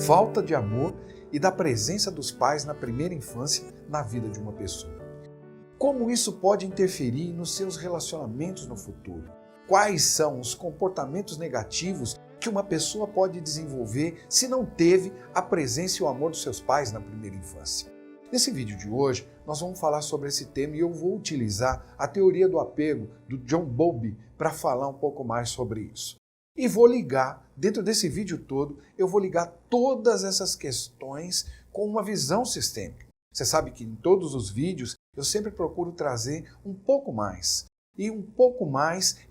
falta de amor e da presença dos pais na primeira infância na vida de uma pessoa. Como isso pode interferir nos seus relacionamentos no futuro? Quais são os comportamentos negativos que uma pessoa pode desenvolver se não teve a presença e o amor dos seus pais na primeira infância? Nesse vídeo de hoje, nós vamos falar sobre esse tema e eu vou utilizar a teoria do apego do John Bowlby para falar um pouco mais sobre isso. E vou ligar, dentro desse vídeo todo, eu vou ligar todas essas questões com uma visão sistêmica. Você sabe que em todos os vídeos eu sempre procuro trazer um pouco mais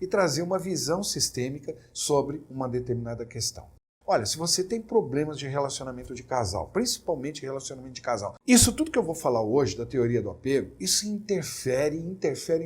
e trazer uma visão sistêmica sobre uma determinada questão. Olha, se você tem problemas de relacionamento de casal, principalmente relacionamento de casal, isso tudo que eu vou falar hoje da teoria do apego, isso interfere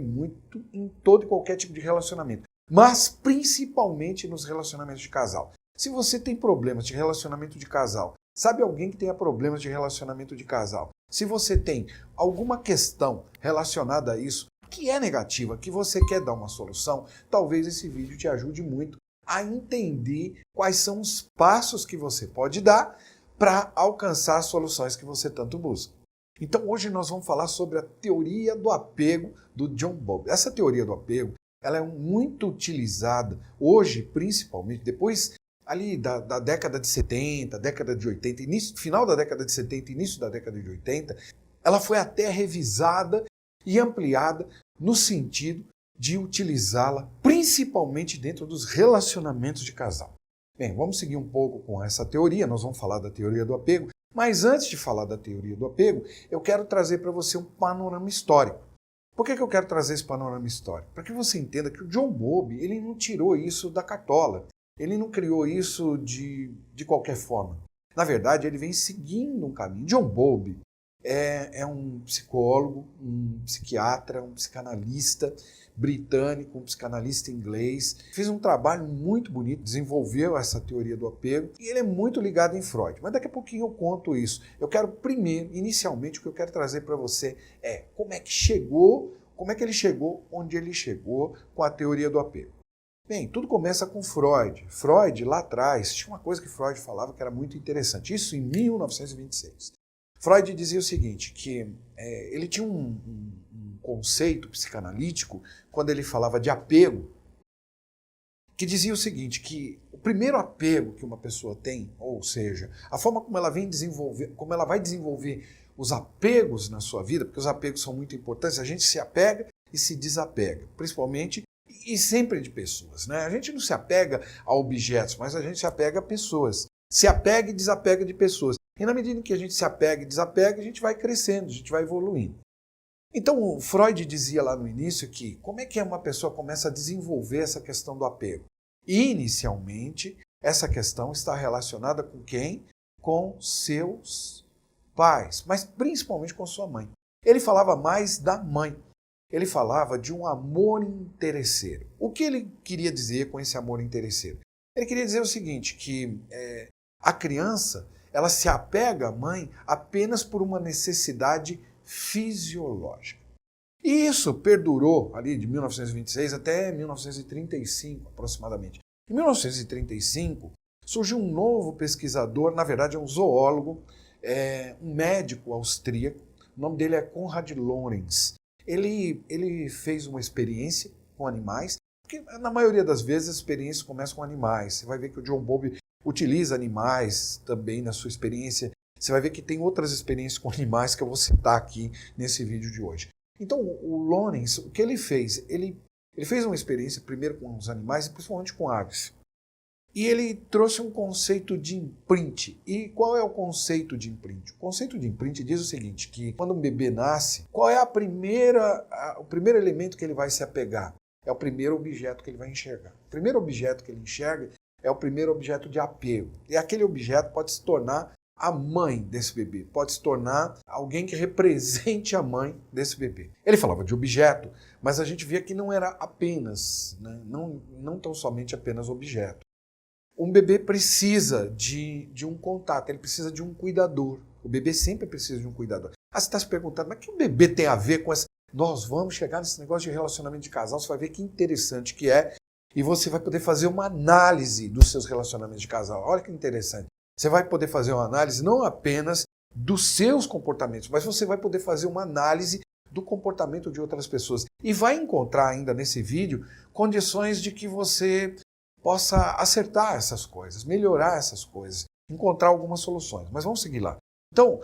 muito em todo e qualquer tipo de relacionamento, mas principalmente nos relacionamentos de casal. Se você tem problemas de relacionamento de casal, sabe alguém que tenha problemas de relacionamento de casal, se você tem alguma questão relacionada a isso, que é negativa, que você quer dar uma solução, talvez esse vídeo te ajude muito a entender quais são os passos que você pode dar para alcançar as soluções que você tanto busca. Então hoje nós vamos falar sobre a teoria do apego do John Bowlby. Essa teoria do apego, ela é muito utilizada hoje, principalmente depois ali da década de 70, década de 80, final da década de 70, início da década de 80, ela foi até revisada e ampliada no sentido de utilizá-la principalmente dentro dos relacionamentos de casal. Bem, vamos seguir um pouco com essa teoria, nós vamos falar da teoria do apego, mas antes de falar da teoria do apego, eu quero trazer para você um panorama histórico. Por que eu quero trazer esse panorama histórico? Para que você entenda que o John Bowlby, ele não tirou isso da cartola, ele não criou isso de qualquer forma. Na verdade, ele vem seguindo um caminho. John Bowlby é um psicólogo, um psiquiatra, um psicanalista britânico, um psicanalista inglês. Fez um trabalho muito bonito, desenvolveu essa teoria do apego e ele é muito ligado em Freud. Mas daqui a pouquinho eu conto isso. Eu quero primeiro, inicialmente, o que eu quero trazer para você é como é que ele chegou onde ele chegou com a teoria do apego. Bem, tudo começa com Freud. Freud, lá atrás, tinha uma coisa que Freud falava que era muito interessante. Isso em 1926. Freud dizia o seguinte, que ele tinha um conceito psicanalítico, quando ele falava de apego, que dizia o seguinte, que o primeiro apego que uma pessoa tem, ou seja, a forma como ela vai desenvolver os apegos na sua vida, porque os apegos são muito importantes, a gente se apega e se desapega, principalmente e sempre de pessoas, né? A gente não se apega a objetos, mas a gente se apega a pessoas. Se apega e desapega de pessoas. E na medida em que a gente se apega e desapega, a gente vai crescendo, a gente vai evoluindo. Então, o Freud dizia lá no início que como é que uma pessoa começa a desenvolver essa questão do apego? Inicialmente, essa questão está relacionada com quem? Com seus pais, mas principalmente com sua mãe. Ele falava mais da mãe. Ele falava de um amor interesseiro. O que ele queria dizer com esse amor interesseiro? Ele queria dizer o seguinte, que a criança ela se apega à mãe apenas por uma necessidade fisiológica. E isso perdurou ali de 1926 até 1935, aproximadamente. Em 1935, surgiu um novo pesquisador, na verdade é um zoólogo, um médico austríaco, o nome dele é Konrad Lorenz. Ele fez uma experiência com animais, porque na maioria das vezes as experiências começam com animais. Você vai ver que o John Bowlby utiliza animais também na sua experiência. Você vai ver que tem outras experiências com animais que eu vou citar aqui nesse vídeo de hoje. Então, o Lorenz, o que ele fez? Ele fez uma experiência primeiro com os animais e principalmente com aves. E ele trouxe um conceito de imprint. E qual é o conceito de imprint? O conceito de imprint diz o seguinte, que quando um bebê nasce, qual é o primeiro elemento que ele vai se apegar? É o primeiro objeto que ele vai enxergar. O primeiro objeto que ele enxerga é o primeiro objeto de apego. E aquele objeto pode se tornar a mãe desse bebê, pode se tornar alguém que represente a mãe desse bebê. Ele falava de objeto, mas a gente via que não era apenas, né? não tão somente apenas objeto. Um bebê precisa de um contato, ele precisa de um cuidador. O bebê sempre precisa de um cuidador. Ah, você está se perguntando, mas o que o bebê tem a ver com essa... Nós vamos chegar nesse negócio de relacionamento de casal, você vai ver que interessante que é, e você vai poder fazer uma análise dos seus relacionamentos de casal. Olha que interessante. Você vai poder fazer uma análise não apenas dos seus comportamentos, mas você vai poder fazer uma análise do comportamento de outras pessoas. E vai encontrar ainda nesse vídeo condições de que você possa acertar essas coisas, melhorar essas coisas, encontrar algumas soluções. Mas vamos seguir lá. Então,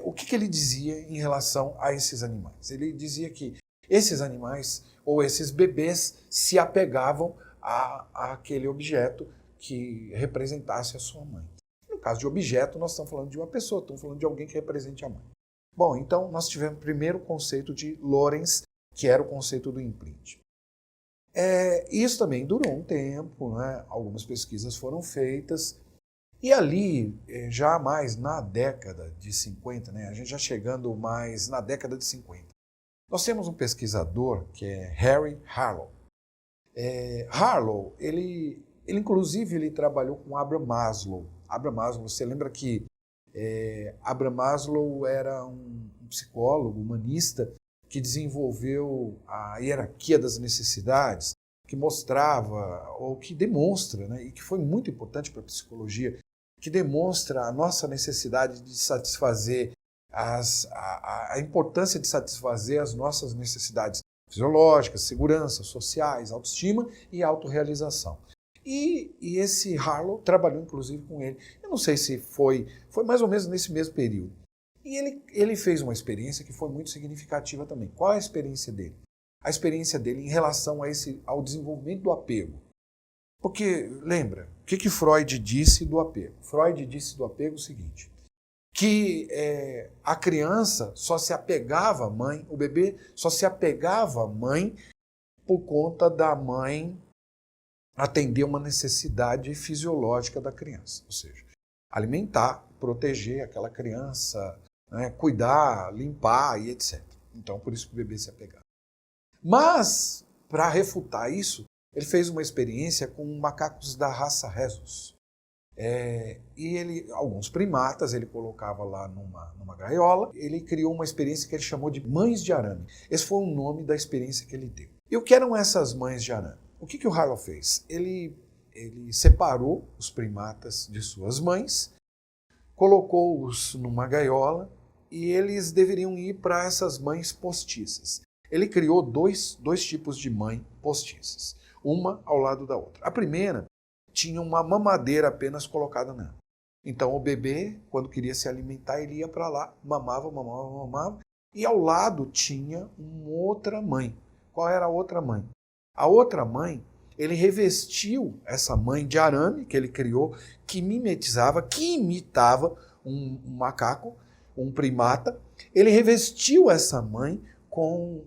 o que ele dizia em relação a esses animais? Ele dizia que esses animais ou esses bebês se apegavam àquele objeto que representasse a sua mãe. No caso de objeto, nós estamos falando de uma pessoa, estamos falando de alguém que represente a mãe. Bom, então nós tivemos o primeiro conceito de Lorenz, que era o conceito do imprint. Isso também durou um tempo, né? Algumas pesquisas foram feitas, e ali, já mais na década de 50, né? A gente já chegando mais na década de 50, nós temos um pesquisador que é Harry Harlow. Harlow, ele inclusive ele trabalhou com Abraham Maslow. Abraham Maslow, você lembra que Abraham Maslow era um psicólogo humanista que desenvolveu a hierarquia das necessidades, que mostrava, ou que demonstra, né, e que foi muito importante para a psicologia, que demonstra a nossa necessidade de satisfazer, a importância de satisfazer as nossas necessidades fisiológicas, segurança, sociais, autoestima e autorrealização. E esse Harlow trabalhou inclusive com ele. Eu não sei se foi mais ou menos nesse mesmo período. E ele fez uma experiência que foi muito significativa também. Qual é a experiência dele? A experiência dele em relação ao desenvolvimento do apego. Porque, lembra, o que Freud disse do apego? Freud disse do apego o seguinte, que a criança só se apegava à mãe, o bebê só se apegava à mãe por conta da mãe atender uma necessidade fisiológica da criança, ou seja, alimentar, proteger aquela criança, né, cuidar, limpar e etc. Então, por isso que o bebê se apegava. Mas, para refutar isso, ele fez uma experiência com macacos da raça Rhesus. E alguns primatas, ele colocava lá numa gaiola, ele criou uma experiência que ele chamou de mães de arame. Esse foi o nome da experiência que ele deu. E o que eram essas mães de arame? O que o Harlow fez? Ele separou os primatas de suas mães, colocou-os numa gaiola e eles deveriam ir para essas mães postiças. Ele criou dois tipos de mãe postiças, uma ao lado da outra. A primeira tinha uma mamadeira apenas colocada nela. Então o bebê, quando queria se alimentar, ele ia para lá, mamava, e ao lado tinha uma outra mãe. Qual era a outra mãe? A outra mãe, ele revestiu essa mãe de arame que ele criou, que imitava um macaco, um primata. Ele revestiu essa mãe com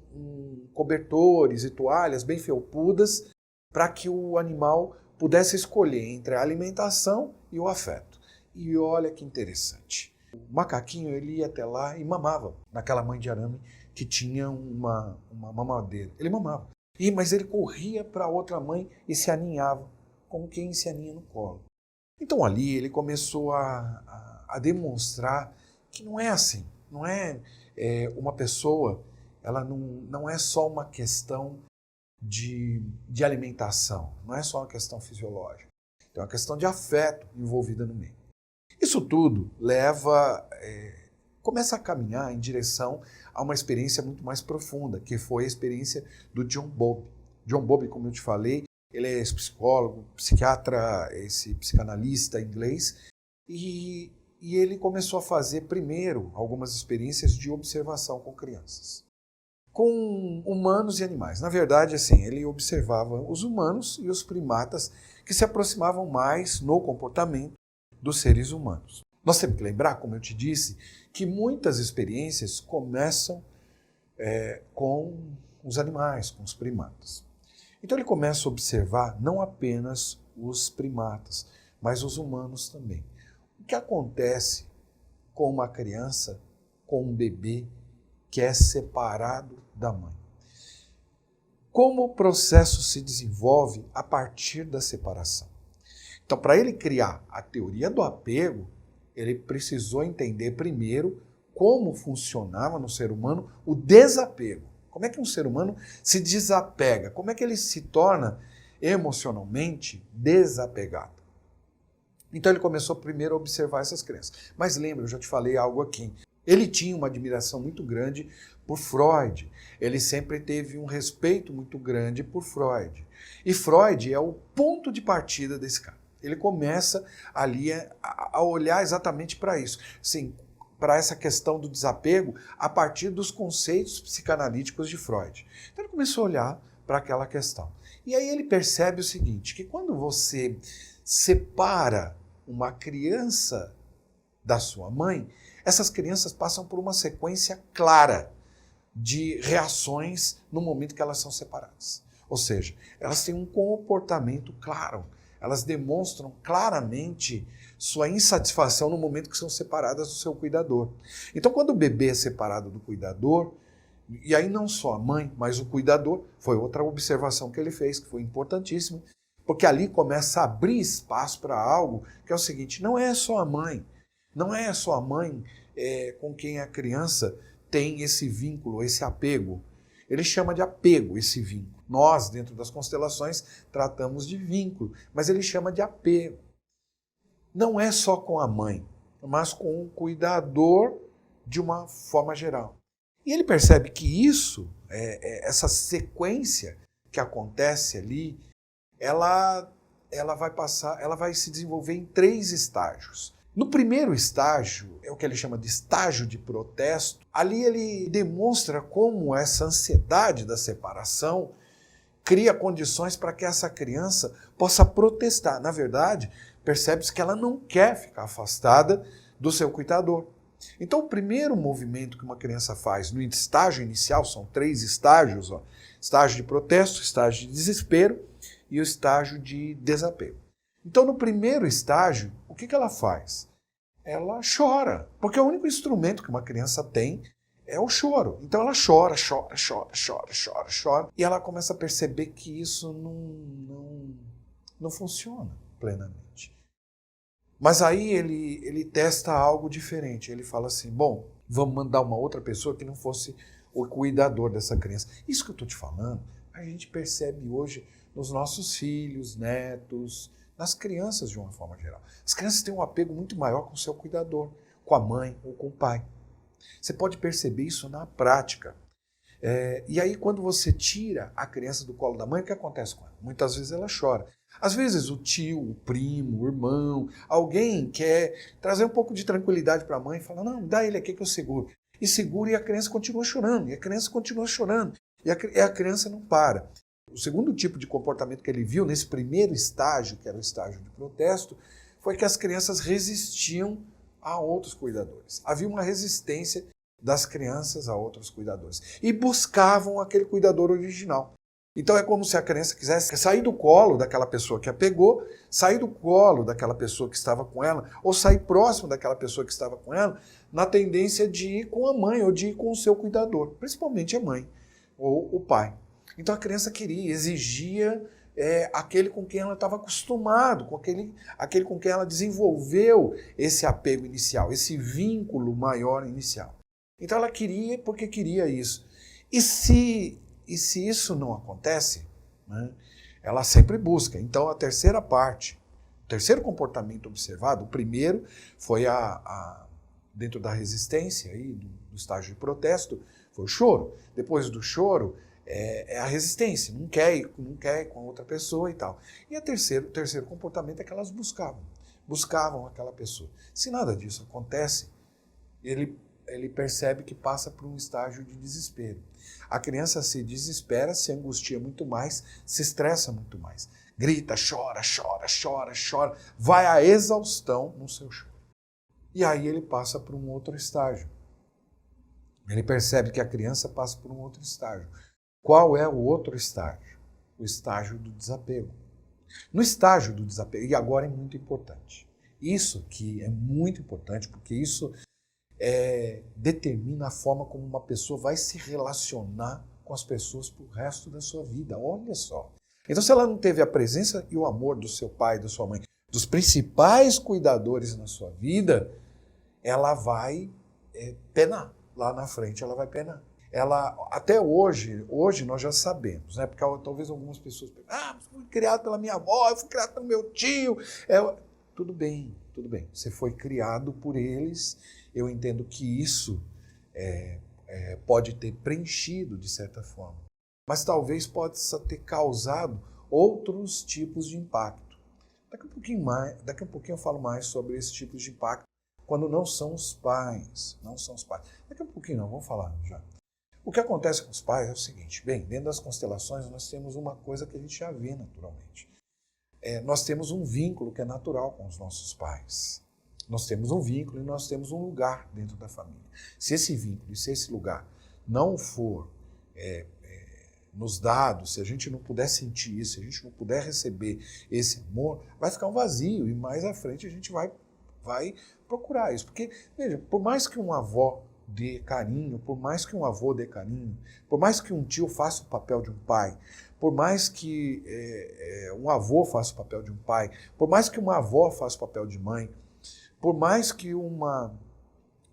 cobertores e toalhas bem felpudas para que o animal pudesse escolher entre a alimentação e o afeto. E olha que interessante. O macaquinho ele ia até lá e mamava naquela mãe de arame que tinha uma mamadeira. Ele mamava. Mas ele corria para outra mãe e se aninhava, como quem se aninha no colo. Então ali ele começou a demonstrar que não é assim. Não é uma pessoa, ela não é só uma questão de alimentação, não é só uma questão fisiológica. Tem uma questão de afeto envolvida no meio. Isso tudo começa a caminhar em direção a uma experiência muito mais profunda, que foi a experiência do John Bowlby. John Bowlby, como eu te falei, ele é esse psicólogo, psiquiatra, esse psicanalista inglês, e ele começou a fazer primeiro algumas experiências de observação com crianças, com humanos e animais. Na verdade, assim, ele observava os humanos e os primatas que se aproximavam mais no comportamento dos seres humanos. Nós temos que lembrar, como eu te disse, que muitas experiências começam com os animais, com os primatas. Então ele começa a observar não apenas os primatas, mas os humanos também. O que acontece com uma criança, com um bebê que é separado da mãe? Como o processo se desenvolve a partir da separação? Então, para ele criar a teoria do apego, ele precisou entender primeiro como funcionava no ser humano o desapego. Como é que um ser humano se desapega? Como é que ele se torna emocionalmente desapegado? Então ele começou primeiro a observar essas crianças. Mas lembra, eu já te falei algo aqui. Ele tinha uma admiração muito grande por Freud. Ele sempre teve um respeito muito grande por Freud. E Freud é o ponto de partida desse cara. Ele começa ali a olhar exatamente para isso. Sim, para essa questão do desapego a partir dos conceitos psicanalíticos de Freud. Então ele começou a olhar para aquela questão. E aí ele percebe o seguinte, que quando você separa uma criança da sua mãe, essas crianças passam por uma sequência clara de reações no momento que elas são separadas. Ou seja, elas têm um comportamento claro, elas demonstram claramente sua insatisfação no momento que são separadas do seu cuidador. Então, quando o bebê é separado do cuidador, e aí não só a mãe, mas o cuidador, foi outra observação que ele fez, que foi importantíssima, porque ali começa a abrir espaço para algo que é o seguinte, não é só a mãe, com quem a criança tem esse vínculo, esse apego. Ele chama de apego esse vínculo. Nós, dentro das constelações, tratamos de vínculo, mas ele chama de apego. Não é só com a mãe, mas com o cuidador de uma forma geral. E ele percebe que isso, essa sequência que acontece ali, ela vai se desenvolver em 3 estágios. No primeiro estágio, é o que ele chama de estágio de protesto, ali ele demonstra como essa ansiedade da separação cria condições para que essa criança possa protestar. Na verdade, percebe-se que ela não quer ficar afastada do seu cuidador. Então, o primeiro movimento que uma criança faz no estágio inicial, são 3 estágios, estágio de protesto, estágio de desespero e o estágio de desapego. Então, no primeiro estágio, o que ela faz? Ela chora, porque o único instrumento que uma criança tem é o choro. Então ela chora, e ela começa a perceber que isso não funciona plenamente. Mas aí ele testa algo diferente. Ele fala assim, bom, vamos mandar uma outra pessoa que não fosse o cuidador dessa criança. Isso que eu estou te falando, a gente percebe hoje nos nossos filhos, netos, nas crianças de uma forma geral. As crianças têm um apego muito maior com o seu cuidador, com a mãe ou com o pai. Você pode perceber isso na prática. E aí quando você tira a criança do colo da mãe, o que acontece com ela? Muitas vezes ela chora. Às vezes o tio, o primo, o irmão, alguém quer trazer um pouco de tranquilidade para a mãe e fala, não, dá ele aqui que eu seguro. E segura e a criança continua chorando, e a criança continua chorando, e a criança não para. O segundo tipo de comportamento que ele viu nesse primeiro estágio, que era o estágio de protesto, foi que as crianças resistiam a outros cuidadores. Havia uma resistência das crianças a outros cuidadores. E buscavam aquele cuidador original. Então é como se a criança quisesse sair do colo daquela pessoa que a pegou, sair do colo daquela pessoa que estava com ela, ou sair próximo daquela pessoa que estava com ela, na tendência de ir com a mãe ou de ir com o seu cuidador, principalmente a mãe ou o pai. Então a criança queria, exigia aquele com quem ela estava acostumado, com aquele com quem ela desenvolveu esse apego inicial, esse vínculo maior inicial. Então ela queria porque queria isso. E se isso não acontece, né, ela sempre busca. Então a terceira parte, o terceiro comportamento observado, o primeiro foi dentro da resistência, aí, do estágio de protesto, foi o choro. Depois do choro, é a resistência, não quer ir com a outra pessoa e tal. E o terceiro comportamento é que elas buscavam aquela pessoa. Se nada disso acontece, ele percebe que passa por um estágio de desespero. A criança se desespera, se angustia muito mais, se estressa muito mais. Grita, chora, vai à exaustão no seu choro. E aí ele passa por um outro estágio. Ele percebe que a criança passa por um outro estágio. Qual é o outro estágio? O estágio do desapego. No estágio do desapego, e agora é muito importante. Isso aqui é muito importante, porque isso determina a forma como uma pessoa vai se relacionar com as pessoas para o resto da sua vida. Olha só. Então, se ela não teve a presença e o amor do seu pai, da sua mãe, dos principais cuidadores na sua vida, ela vai penar. Lá na frente ela vai penar. Até hoje nós já sabemos, né? Porque talvez algumas pessoas pensem, eu fui criado pela minha avó, eu fui criado pelo meu tio. tudo bem, tudo bem. Você foi criado por eles, eu entendo que isso pode ter preenchido de certa forma, mas talvez possa ter causado outros tipos de impacto. Daqui a pouquinho eu falo mais sobre esses tipos de impacto quando não são os pais, Daqui a pouquinho não, vamos falar já. O que acontece com os pais é o seguinte, bem, dentro das constelações nós temos uma coisa que a gente já vê naturalmente. Nós temos um vínculo que é natural com os nossos pais. Nós temos um vínculo e nós temos um lugar dentro da família. Se esse vínculo e se esse lugar não for nos dado, se a gente não puder sentir isso, se a gente não puder receber esse amor, vai ficar um vazio e mais à frente a gente vai procurar isso. Porque, veja, por mais que uma avó dê carinho, por mais que um avô dê carinho, por mais que um tio faça o papel de um pai, por mais que um avô faça o papel de um pai, por mais que uma avó faça o papel de mãe, por mais que uma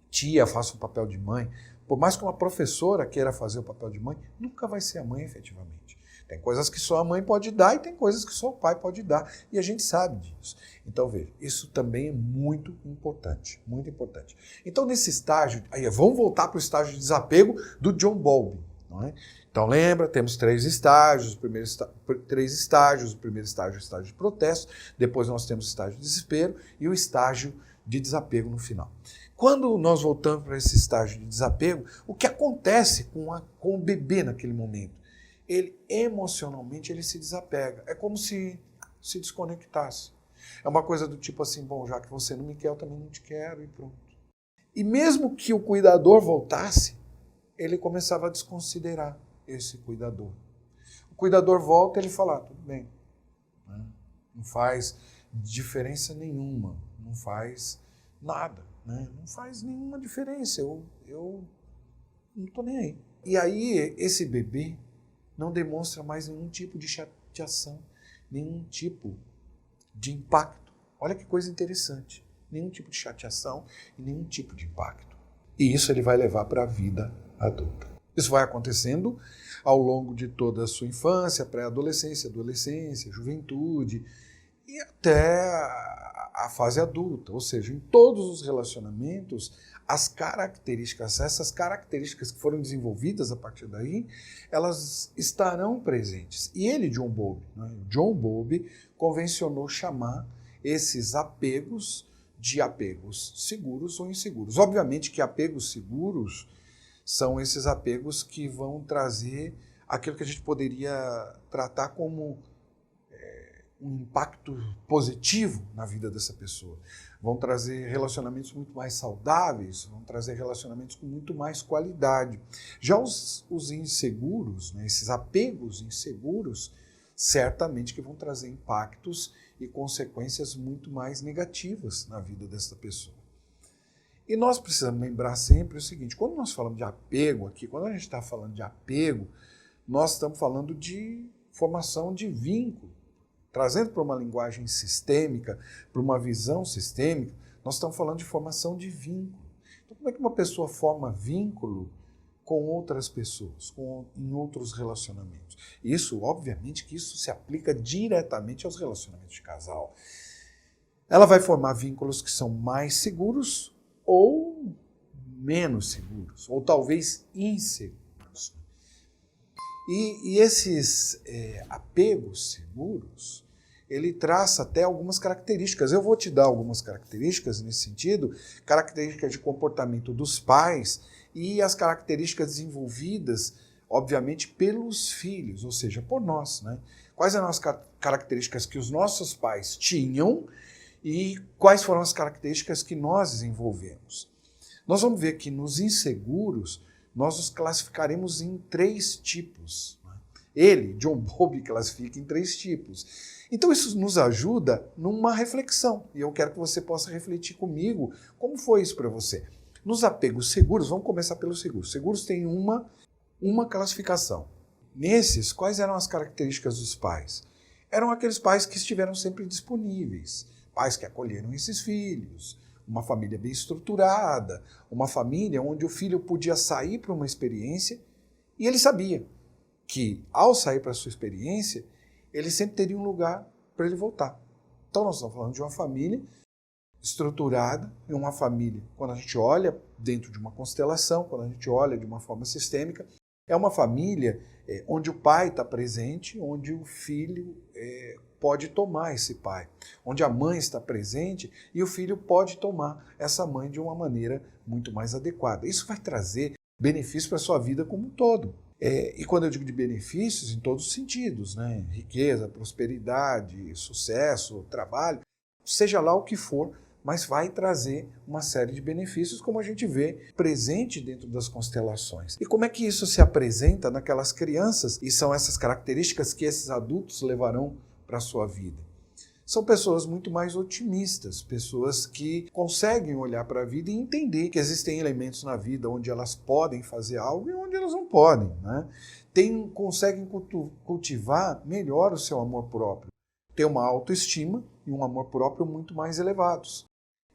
tia faça o papel de mãe, por mais que uma professora queira fazer o papel de mãe, nunca vai ser a mãe efetivamente. Tem coisas que só a mãe pode dar e tem coisas que só o pai pode dar. E a gente sabe disso. Então, veja, isso também é muito importante. Muito importante. Então, nesse estágio, vamos voltar para o estágio de desapego do John Bowlby. Não é? Então, lembra, temos 3 estágios. O primeiro estágio é o estágio de protesto. Depois nós temos o estágio de desespero e o estágio de desapego no final. Quando nós voltamos para esse estágio de desapego, o que acontece com o bebê naquele momento? Ele emocionalmente ele se desapega. É como se desconectasse. É uma coisa do tipo assim, bom, já que você não me quer, eu também não te quero e pronto. E mesmo que o cuidador voltasse, ele começava a desconsiderar esse cuidador. O cuidador volta e ele fala, tudo bem, não faz diferença nenhuma, não faz nada, não faz nenhuma diferença, eu não estou nem aí. E aí esse bebê não demonstra mais nenhum tipo de chateação, nenhum tipo de impacto. Olha que coisa interessante. Nenhum tipo de chateação e nenhum tipo de impacto. E isso ele vai levar para a vida adulta. Isso vai acontecendo ao longo de toda a sua infância, pré-adolescência, adolescência, juventude e até a fase adulta. Ou seja, em todos os relacionamentos, essas características que foram desenvolvidas a partir daí, elas estarão presentes. E ele, John Bowlby, convencionou chamar esses apegos de apegos seguros ou inseguros. Obviamente que apegos seguros são esses apegos que vão trazer aquilo que a gente poderia tratar como um impacto positivo na vida dessa pessoa. Vão trazer relacionamentos muito mais saudáveis, vão trazer relacionamentos com muito mais qualidade. Já os inseguros, esses apegos inseguros, certamente que vão trazer impactos e consequências muito mais negativas na vida dessa pessoa. E nós precisamos lembrar sempre o seguinte, quando nós falamos de apego aqui, quando a gente está falando de apego, nós estamos falando de formação de vínculo. Trazendo para uma linguagem sistêmica, para uma visão sistêmica, nós estamos falando de formação de vínculo. Então, como é que uma pessoa forma vínculo com outras pessoas, em outros relacionamentos? Isso, obviamente, que isso se aplica diretamente aos relacionamentos de casal. Ela vai formar vínculos que são mais seguros ou menos seguros, ou talvez inseguros. E esses apegos seguros, ele traça até algumas características. Eu vou te dar algumas características nesse sentido, características de comportamento dos pais e as características desenvolvidas, obviamente, pelos filhos, ou seja, por nós. Quais eram as características que os nossos pais tinham e quais foram as características que nós desenvolvemos? Nós vamos ver que nos inseguros, nós os classificaremos em 3 tipos. Ele, John Bowlby, classifica em 3 tipos. Então isso nos ajuda numa reflexão. E eu quero que você possa refletir comigo como foi isso para você. Nos apegos seguros, vamos começar pelos seguros. Seguros têm uma classificação. Nesses, quais eram as características dos pais? Eram aqueles pais que estiveram sempre disponíveis. Pais que acolheram esses filhos. Uma família bem estruturada, uma família onde o filho podia sair para uma experiência e ele sabia que, ao sair para a sua experiência, ele sempre teria um lugar para ele voltar. Então nós estamos falando de uma família estruturada, e uma família, quando a gente olha dentro de uma constelação, quando a gente olha de uma forma sistêmica, é uma família onde o pai está presente, onde o filho pode tomar esse pai, onde a mãe está presente e o filho pode tomar essa mãe de uma maneira muito mais adequada. Isso vai trazer benefícios para a sua vida como um todo. E quando eu digo de benefícios, em todos os sentidos, né? Riqueza, prosperidade, sucesso, trabalho, seja lá o que for, mas vai trazer uma série de benefícios, como a gente vê presente dentro das constelações. E como é que isso se apresenta naquelas crianças? E são essas características que esses adultos levarão para a sua vida. São pessoas muito mais otimistas, pessoas que conseguem olhar para a vida e entender que existem elementos na vida onde elas podem fazer algo e onde elas não podem, né? Conseguem cultivar melhor o seu amor próprio, ter uma autoestima e um amor próprio muito mais elevados.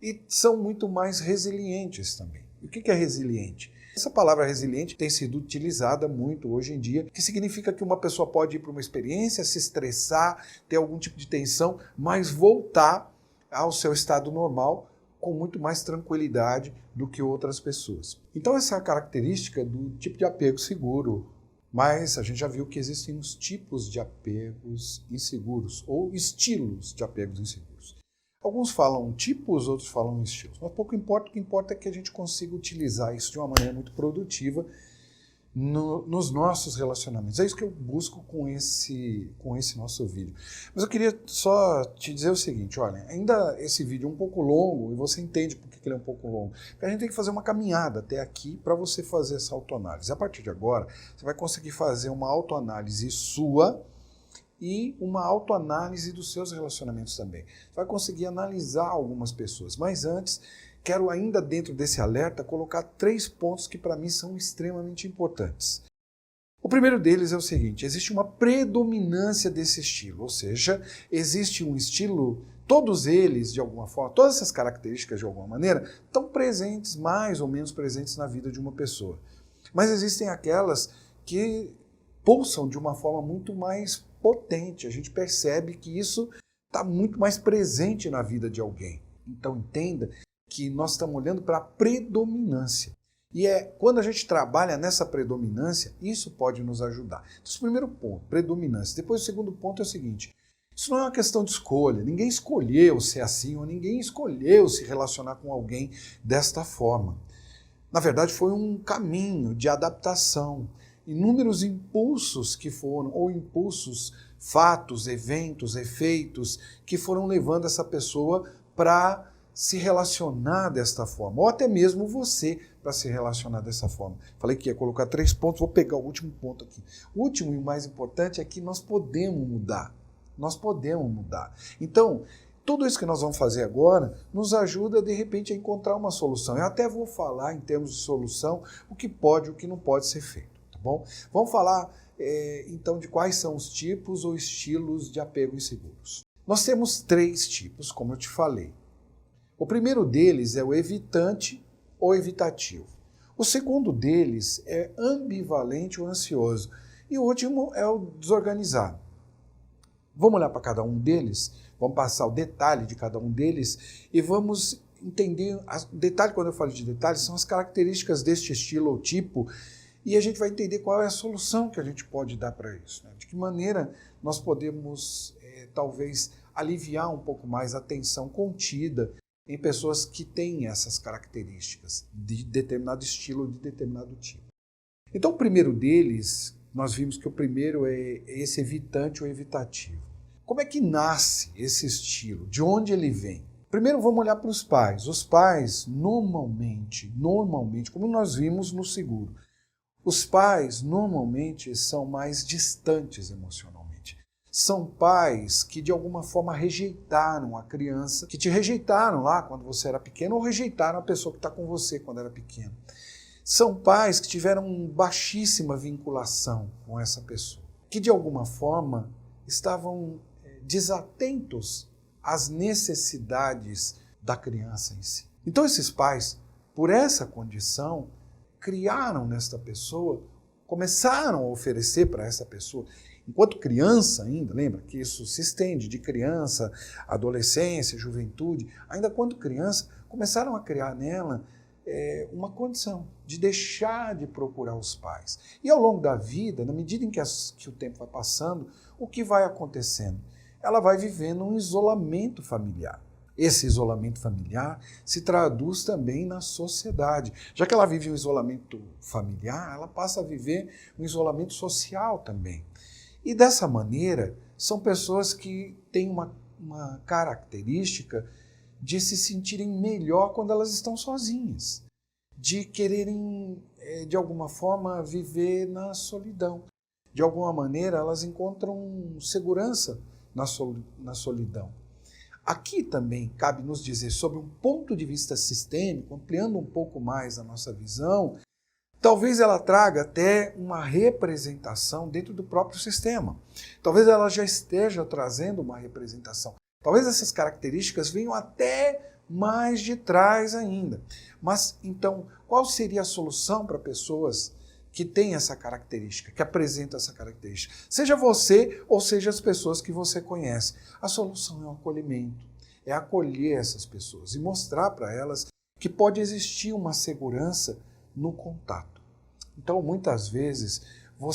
E são muito mais resilientes também. E o que é resiliente? Essa palavra resiliente tem sido utilizada muito hoje em dia, que significa que uma pessoa pode ir para uma experiência, se estressar, ter algum tipo de tensão, mas voltar ao seu estado normal com muito mais tranquilidade do que outras pessoas. Então essa é a característica do tipo de apego seguro. Mas a gente já viu que existem os tipos de apegos inseguros, ou estilos de apegos inseguros. Alguns falam tipos, outros falam estilos. Mas pouco importa, o que importa é que a gente consiga utilizar isso de uma maneira muito produtiva nos nossos relacionamentos. É isso que eu busco com esse nosso vídeo. Mas eu queria só te dizer o seguinte, olha, ainda esse vídeo é um pouco longo, e você entende por que ele é um pouco longo, porque a gente tem que fazer uma caminhada até aqui para você fazer essa autoanálise. A partir de agora, você vai conseguir fazer uma autoanálise sua e uma autoanálise dos seus relacionamentos também. Você vai conseguir analisar algumas pessoas, mas antes, quero ainda dentro desse alerta colocar 3 pontos que para mim são extremamente importantes. O primeiro deles é o seguinte, existe uma predominância desse estilo, ou seja, existe um estilo, todos eles de alguma forma, todas essas características de alguma maneira, estão presentes, mais ou menos presentes na vida de uma pessoa. Mas existem aquelas que pulsam de uma forma muito mais potente, a gente percebe que isso está muito mais presente na vida de alguém. Então entenda que nós estamos olhando para a predominância. E quando a gente trabalha nessa predominância, isso pode nos ajudar. Então, esse primeiro ponto, predominância. Depois o segundo ponto é o seguinte, isso não é uma questão de escolha, ninguém escolheu ser assim, ou ninguém escolheu se relacionar com alguém desta forma. Na verdade foi um caminho de adaptação, inúmeros impulsos que foram, ou impulsos, fatos, eventos, efeitos, que foram levando essa pessoa para se relacionar desta forma, ou até mesmo você para se relacionar dessa forma. Falei que ia colocar 3 pontos, vou pegar o último ponto aqui. O último e o mais importante é que nós podemos mudar. Nós podemos mudar. Então, tudo isso que nós vamos fazer agora nos ajuda, de repente, a encontrar uma solução. Eu até vou falar, em termos de solução, o que pode e o que não pode ser feito. Bom, vamos falar então de quais são os tipos ou estilos de apego inseguros. Nós temos 3 tipos, como eu te falei. O primeiro deles é o evitante ou evitativo. O segundo deles é ambivalente ou ansioso. E o último é o desorganizado. Vamos olhar para cada um deles, vamos passar o detalhe de cada um deles e vamos entender, detalhe, quando eu falo de detalhes, são as características deste estilo ou tipo. E a gente vai entender qual é a solução que a gente pode dar para isso, né? De que maneira nós podemos, talvez, aliviar um pouco mais a tensão contida em pessoas que têm essas características de determinado estilo, de determinado tipo. Então, o primeiro deles, nós vimos que o primeiro é esse evitante ou evitativo. Como é que nasce esse estilo? De onde ele vem? Primeiro vamos olhar para os pais. Os pais, normalmente, como nós vimos no seguro, os pais normalmente são mais distantes emocionalmente. São pais que de alguma forma rejeitaram a criança, que te rejeitaram lá quando você era pequeno ou rejeitaram a pessoa que está com você quando era pequeno. São pais que tiveram baixíssima vinculação com essa pessoa, que de alguma forma estavam desatentos às necessidades da criança em si. Então esses pais, por essa condição, criaram nesta pessoa, começaram a oferecer para essa pessoa Enquanto criança ainda, lembra que isso se estende de criança, adolescência, juventude, ainda quando criança, começaram a criar nela uma condição de deixar de procurar os pais. E ao longo da vida, na medida em que o tempo vai passando, o que vai acontecendo? Ela vai vivendo um isolamento familiar. Esse isolamento familiar se traduz também na sociedade. Já que ela vive um isolamento familiar, ela passa a viver um isolamento social também. E dessa maneira, são pessoas que têm uma característica de se sentirem melhor quando elas estão sozinhas, de quererem, de alguma forma, viver na solidão. De alguma maneira, elas encontram segurança na solidão. Aqui também cabe nos dizer, sob um ponto de vista sistêmico, ampliando um pouco mais a nossa visão, talvez ela traga até uma representação dentro do próprio sistema. Talvez ela já esteja trazendo uma representação. Talvez essas características venham até mais de trás ainda. Mas, então, qual seria a solução para pessoas que têm essa característica, que apresentam essa característica? Seja você ou seja as pessoas que você conhece. A solução é o acolhimento, é acolher essas pessoas e mostrar para elas que pode existir uma segurança no contato. Então, muitas vezes, o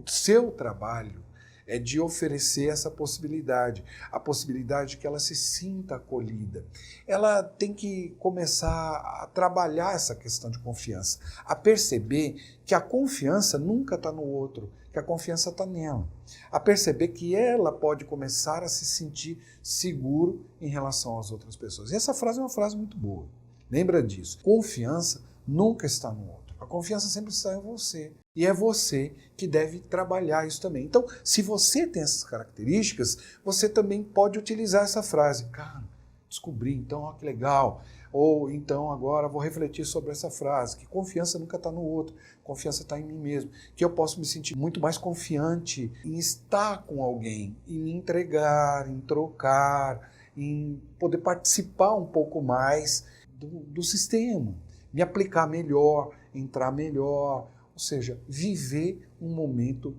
seu trabalho é de oferecer essa possibilidade, a possibilidade de que ela se sinta acolhida. Ela tem que começar a trabalhar essa questão de confiança, a perceber que a confiança nunca está no outro, que a confiança está nela. A perceber que ela pode começar a se sentir seguro em relação às outras pessoas. E essa frase é uma frase muito boa. Lembra disso. Confiança nunca está no outro. A confiança sempre está em você. E é você que deve trabalhar isso também. Então, se você tem essas características, você também pode utilizar essa frase. Cara, descobri, então, ó, que legal. Ou então agora vou refletir sobre essa frase, que confiança nunca está no outro, confiança está em mim mesmo. Que eu posso me sentir muito mais confiante em estar com alguém, em me entregar, em trocar, em poder participar um pouco mais do sistema, me aplicar melhor, entrar melhor, ou seja, viver um momento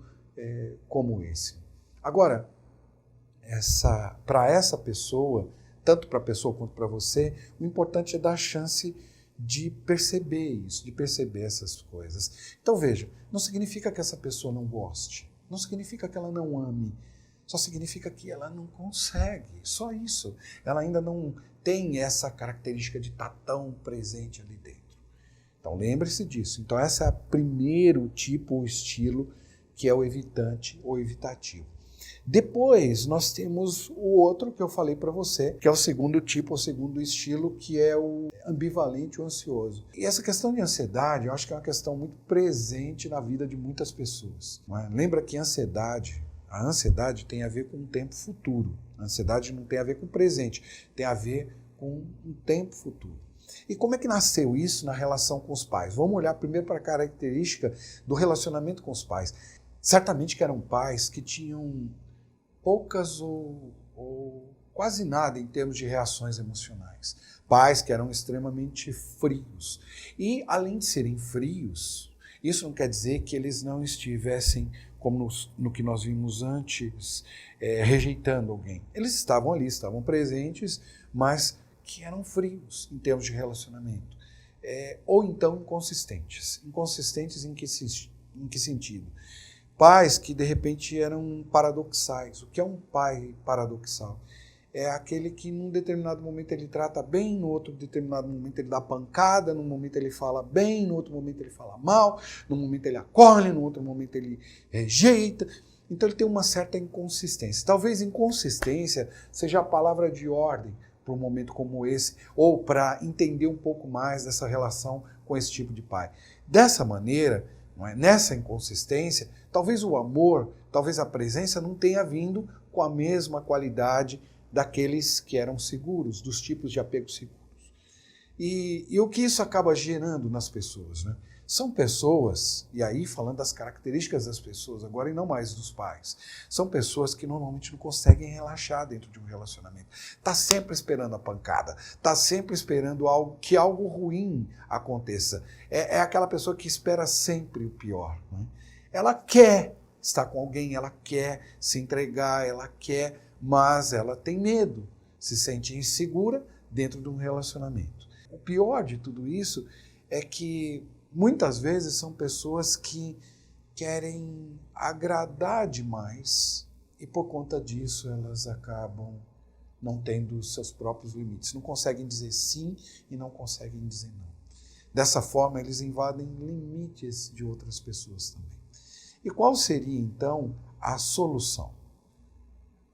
como esse. Agora, para essa pessoa, tanto para a pessoa quanto para você, o importante é dar a chance de perceber isso, de perceber essas coisas. Então veja, não significa que essa pessoa não goste, não significa que ela não ame, só significa que ela não consegue, só isso. Ela ainda não tem essa característica de estar tão presente ali dentro. Então lembre-se disso. Então esse é o primeiro tipo ou estilo, que é o evitante ou evitativo. Depois nós temos o outro que eu falei para você, que é o segundo tipo, o segundo estilo, que é o ambivalente ou ansioso. E essa questão de ansiedade, eu acho que é uma questão muito presente na vida de muitas pessoas. Não é? Lembra que a ansiedade tem a ver com um tempo futuro. A ansiedade não tem a ver com o presente, tem a ver com um tempo futuro. E como é que nasceu isso na relação com os pais? Vamos olhar primeiro para a característica do relacionamento com os pais. Certamente que eram pais que tinham poucas ou quase nada em termos de reações emocionais. Pais que eram extremamente frios. E, além de serem frios, isso não quer dizer que eles não estivessem, como no que nós vimos antes, rejeitando alguém. Eles estavam ali, estavam presentes, mas que eram frios em termos de relacionamento. Ou então inconsistentes. Inconsistentes em que sentido? Pais que de repente eram paradoxais. O que é um pai paradoxal? É aquele que num determinado momento ele trata bem, no outro determinado momento ele dá pancada, num momento ele fala bem, no outro momento ele fala mal, num momento ele acolhe, no outro momento ele rejeita. Então ele tem uma certa inconsistência. Talvez inconsistência seja a palavra de ordem para um momento como esse, ou para entender um pouco mais dessa relação com esse tipo de pai. Dessa maneira, nessa inconsistência, talvez o amor, talvez a presença não tenha vindo com a mesma qualidade daqueles que eram seguros, dos tipos de apego seguros. E o que isso acaba gerando nas pessoas? Né? São pessoas, e aí falando das características das pessoas, agora e não mais dos pais, são pessoas que normalmente não conseguem relaxar dentro de um relacionamento. Está sempre esperando a pancada, está sempre esperando que algo ruim aconteça. É aquela pessoa que espera sempre o pior. Né? Ela quer estar com alguém, ela quer se entregar, ela quer, mas ela tem medo, se sente insegura dentro de um relacionamento. O pior de tudo isso é que muitas vezes são pessoas que querem agradar demais e por conta disso elas acabam não tendo seus próprios limites. Não conseguem dizer sim e não conseguem dizer não. Dessa forma, eles invadem limites de outras pessoas também. E qual seria, então, a solução?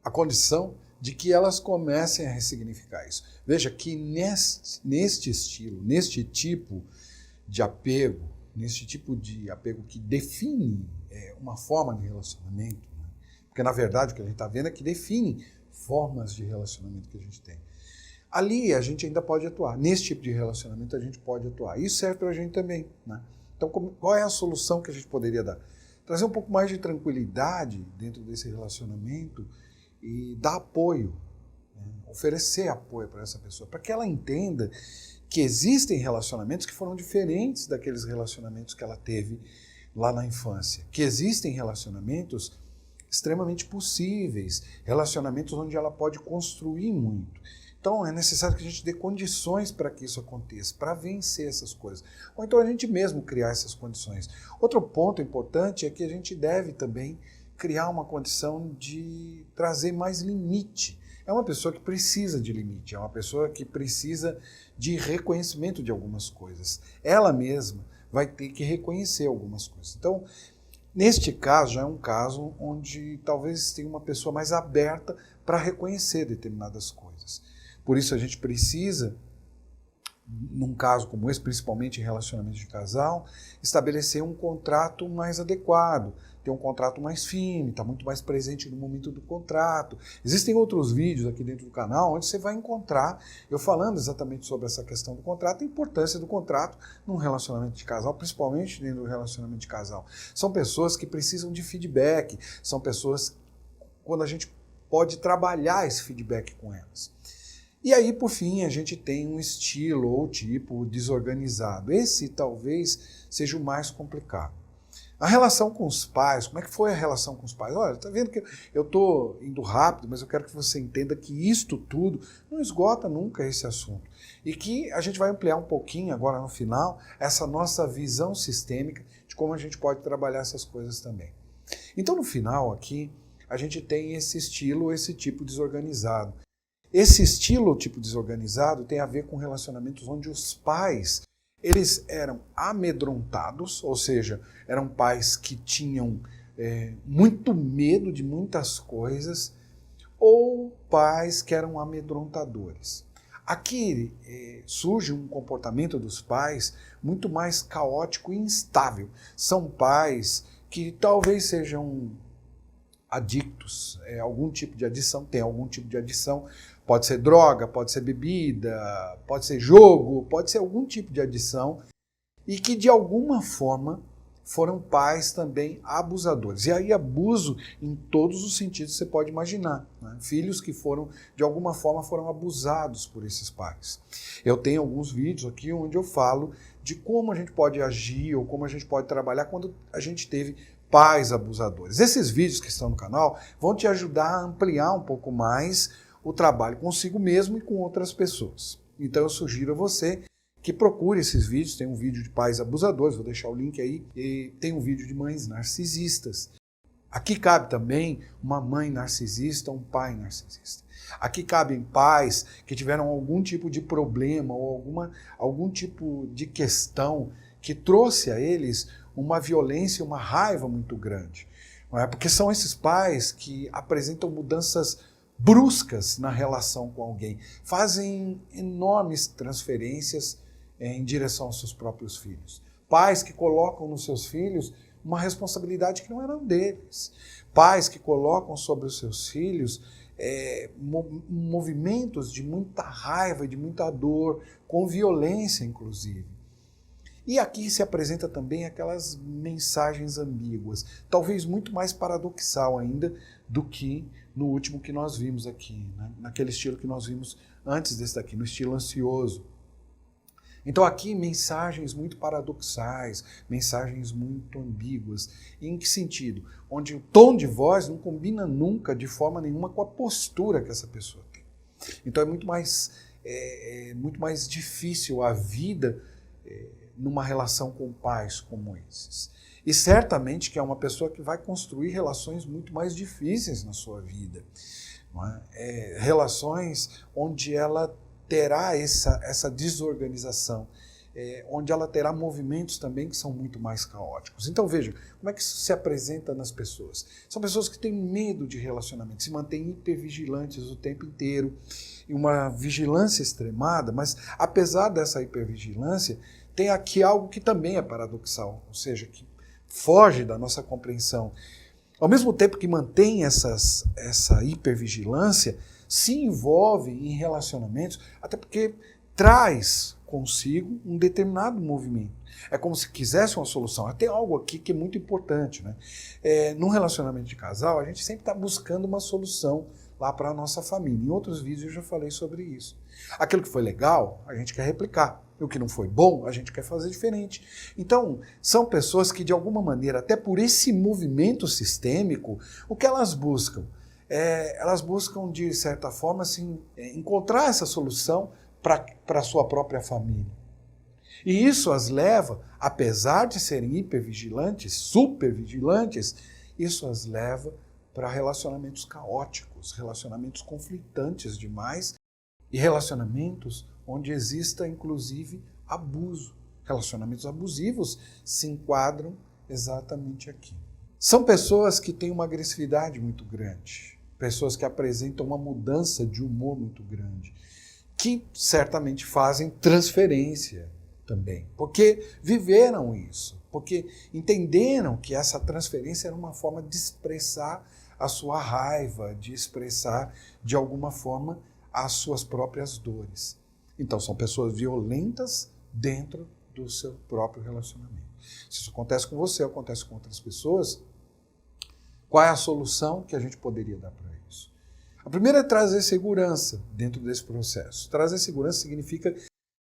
A condição de que elas comecem a ressignificar isso. Veja que neste estilo, neste tipo de apego, neste tipo de apego que define uma forma de relacionamento, né? Porque, na verdade, o que a gente está vendo é que define formas de relacionamento que a gente tem. Ali a gente ainda pode atuar. Nesse tipo de relacionamento a gente pode atuar. Isso serve para a gente também, né? Então, qual é a solução que a gente poderia dar? Trazer um pouco mais de tranquilidade dentro desse relacionamento e dar apoio, né? Oferecer apoio para essa pessoa, para que ela entenda que existem relacionamentos que foram diferentes daqueles relacionamentos que ela teve lá na infância. Que existem relacionamentos extremamente possíveis, relacionamentos onde ela pode construir muito. Então é necessário que a gente dê condições para que isso aconteça, para vencer essas coisas. Ou então a gente mesmo criar essas condições. Outro ponto importante é que a gente deve também criar uma condição de trazer mais limite. É uma pessoa que precisa de limite, é uma pessoa que precisa de reconhecimento de algumas coisas. Ela mesma vai ter que reconhecer algumas coisas. Então, neste caso, já é um caso onde talvez tenha uma pessoa mais aberta para reconhecer determinadas coisas. Por isso a gente precisa, num caso como esse, principalmente em relacionamento de casal, estabelecer um contrato mais adequado, ter um contrato mais firme, estar muito mais presente no momento do contrato. Existem outros vídeos aqui dentro do canal onde você vai encontrar eu falando exatamente sobre essa questão do contrato, a importância do contrato num relacionamento de casal, principalmente dentro do relacionamento de casal. São pessoas que precisam de feedback, são pessoas quando a gente pode trabalhar esse feedback com elas. E aí, por fim, a gente tem um estilo ou tipo desorganizado. Esse talvez seja o mais complicado. A relação com os pais, como é que foi a relação com os pais? Olha, tá vendo que eu estou indo rápido, mas eu quero que você entenda que isto tudo não esgota nunca esse assunto. E que a gente vai ampliar um pouquinho agora no final essa nossa visão sistêmica de como a gente pode trabalhar essas coisas também. Então, no final aqui, a gente tem esse estilo, esse tipo desorganizado. Esse estilo, tipo desorganizado, tem a ver com relacionamentos onde os pais, eles eram amedrontados, ou seja, eram pais que tinham muito medo de muitas coisas, ou pais que eram amedrontadores. Aqui surge um comportamento dos pais muito mais caótico e instável. São pais que talvez sejam adictos, algum tipo de adição, tem algum tipo de adição, pode ser droga, pode ser bebida, pode ser jogo, pode ser algum tipo de adição, e que de alguma forma foram pais também abusadores. E aí abuso em todos os sentidos que você pode imaginar, né? Filhos que de alguma forma foram abusados por esses pais. Eu tenho alguns vídeos aqui onde eu falo de como a gente pode agir ou como a gente pode trabalhar quando a gente teve pais abusadores. Esses vídeos que estão no canal vão te ajudar a ampliar um pouco mais o trabalho consigo mesmo e com outras pessoas. Então eu sugiro a você que procure esses vídeos. Tem um vídeo de pais abusadores, vou deixar o link aí, e tem um vídeo de mães narcisistas. Aqui cabe também uma mãe narcisista, um pai narcisista. Aqui cabem pais que tiveram algum tipo de problema ou algum tipo de questão que trouxe a eles uma violência, uma raiva muito grande. Não é? Porque são esses pais que apresentam mudanças bruscas na relação com alguém, fazem enormes transferências em direção aos seus próprios filhos. Pais que colocam nos seus filhos uma responsabilidade que não era deles. Pais que colocam sobre os seus filhos movimentos de muita raiva e de muita dor, com violência inclusive. E aqui se apresenta também aquelas mensagens ambíguas, talvez muito mais paradoxal ainda do que no último que nós vimos aqui, né? Naquele estilo que nós vimos antes desse daqui, no estilo ansioso. Então aqui mensagens muito paradoxais, mensagens muito ambíguas. Em que sentido? Onde o tom de voz não combina nunca, de forma nenhuma, com a postura que essa pessoa tem. Então é muito mais difícil a vida numa relação com pais como esses. E certamente que é uma pessoa que vai construir relações muito mais difíceis na sua vida. Não é? Relações onde ela terá essa desorganização, onde ela terá movimentos também que são muito mais caóticos. Então veja, como é que isso se apresenta nas pessoas? São pessoas que têm medo de relacionamento, se mantêm hipervigilantes o tempo inteiro, e uma vigilância extremada, mas apesar dessa hipervigilância, tem aqui algo que também é paradoxal, ou seja, que foge da nossa compreensão. Ao mesmo tempo que mantém essa hipervigilância, se envolve em relacionamentos, até porque traz consigo um determinado movimento. É como se quisesse uma solução. Tem algo aqui que é muito importante, né? Num relacionamento de casal, a gente sempre está buscando uma solução lá para a nossa família. Em outros vídeos eu já falei sobre isso. Aquilo que foi legal, a gente quer replicar. E o que não foi bom, a gente quer fazer diferente. Então, são pessoas que, de alguma maneira, até por esse movimento sistêmico, o que elas buscam? Elas buscam, de certa forma, assim, encontrar essa solução para a sua própria família. E isso as leva, apesar de serem hipervigilantes, supervigilantes, isso as leva para relacionamentos caóticos, relacionamentos conflitantes demais e relacionamentos onde exista, inclusive, abuso. Relacionamentos abusivos se enquadram exatamente aqui. São pessoas que têm uma agressividade muito grande, pessoas que apresentam uma mudança de humor muito grande, que certamente fazem transferência também, porque viveram isso, porque entenderam que essa transferência era uma forma de expressar a sua raiva, de expressar, de alguma forma, as suas próprias dores. Então, são pessoas violentas dentro do seu próprio relacionamento. Se isso acontece com você, acontece com outras pessoas, qual é a solução que a gente poderia dar para isso? A primeira é trazer segurança dentro desse processo. Trazer segurança significa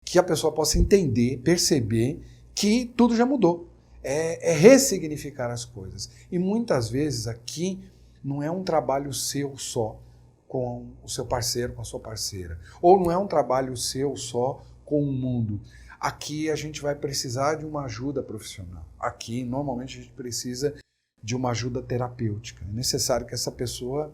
que a pessoa possa entender, perceber que tudo já mudou. É ressignificar as coisas. E muitas vezes aqui não é um trabalho seu só com o seu parceiro, com a sua parceira. Ou não é um trabalho seu só com o mundo. Aqui a gente vai precisar de uma ajuda profissional. Aqui, normalmente, a gente precisa de uma ajuda terapêutica. É necessário que essa pessoa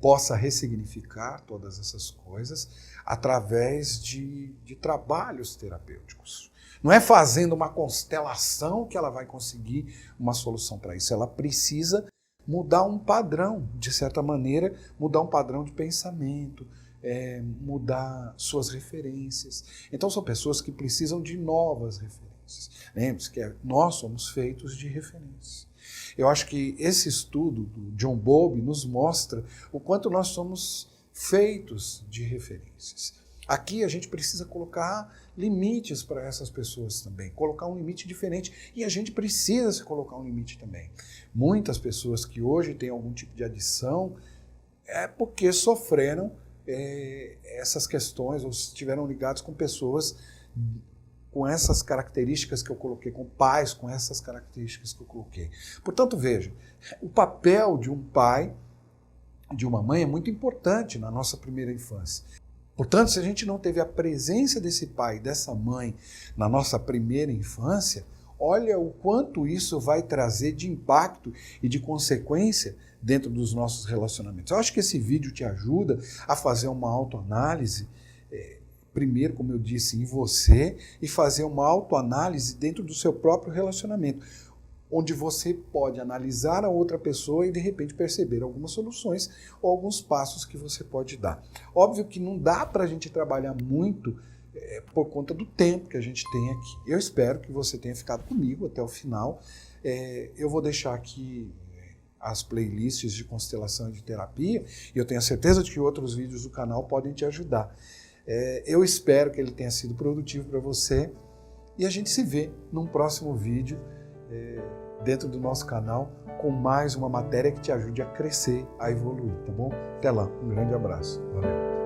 possa ressignificar todas essas coisas através de trabalhos terapêuticos. Não é fazendo uma constelação que ela vai conseguir uma solução para isso. Ela precisa mudar um padrão, de certa maneira, mudar um padrão de pensamento, mudar suas referências. Então são pessoas que precisam de novas referências. Lembre-se que nós somos feitos de referências. Eu acho que esse estudo do John Bowlby nos mostra o quanto nós somos feitos de referências. Aqui a gente precisa colocar limites para essas pessoas também, colocar um limite diferente, e a gente precisa se colocar um limite também. Muitas pessoas que hoje têm algum tipo de adição é porque sofreram essas questões ou estiveram ligados com pessoas com essas características que eu coloquei, com pais com essas características que eu coloquei. Portanto, veja, o papel de um pai, de uma mãe é muito importante na nossa primeira infância. Portanto, se a gente não teve a presença desse pai e dessa mãe na nossa primeira infância, olha o quanto isso vai trazer de impacto e de consequência dentro dos nossos relacionamentos. Eu acho que esse vídeo te ajuda a fazer uma autoanálise, primeiro, como eu disse, em você, e fazer uma autoanálise dentro do seu próprio relacionamento, onde você pode analisar a outra pessoa e, de repente, perceber algumas soluções ou alguns passos que você pode dar. Óbvio que não dá para a gente trabalhar muito por conta do tempo que a gente tem aqui. Eu espero que você tenha ficado comigo até o final. Eu vou deixar aqui as playlists de constelação e de terapia, e eu tenho a certeza de que outros vídeos do canal podem te ajudar. Eu espero que ele tenha sido produtivo para você, e a gente se vê num próximo vídeo dentro do nosso canal com mais uma matéria que te ajude a crescer, a evoluir, tá bom? Até lá, um grande abraço. Valeu!